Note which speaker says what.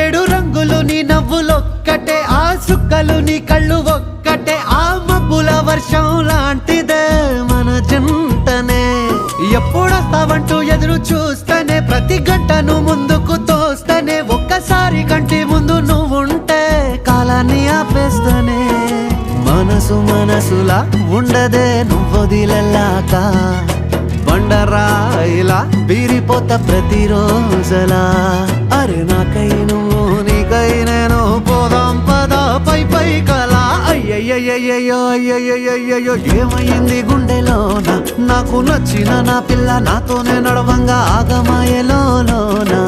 Speaker 1: ఏడు రంగులు నీ నవ్వులొక్కటే, ఆ సుక్కలు నీ కళ్ళు ఒక్కటే, ఆ మబ్బుల వర్షం లాంటిదే మన జంటనే. ఎప్పుడొస్తావంటూ ఎదురు చూస్తేనే, ప్రతి గంటను ముందుకు తోస్తేనే, ఒక్కసారి కంటి ముందు నువ్వుంటే కాలాన్ని ఆపేస్తేనే. మనసు మనసులా ఉండదే నువ్వొదిలెళ్ళాక, బండరాయిలా బీరిపోత ప్రతిరోజలా. అరే నాకై నువ్వు నీకై నేను, పోదాం పదా పై పై కలా. అయ్యయ్యయ్యయ్యో అయ్యయ్యయ్యో ఏమైంది గుండెలోన, నాకు నచ్చిన నా పిల్ల నాతోనే నడవంగా ఆగమాయలోనా.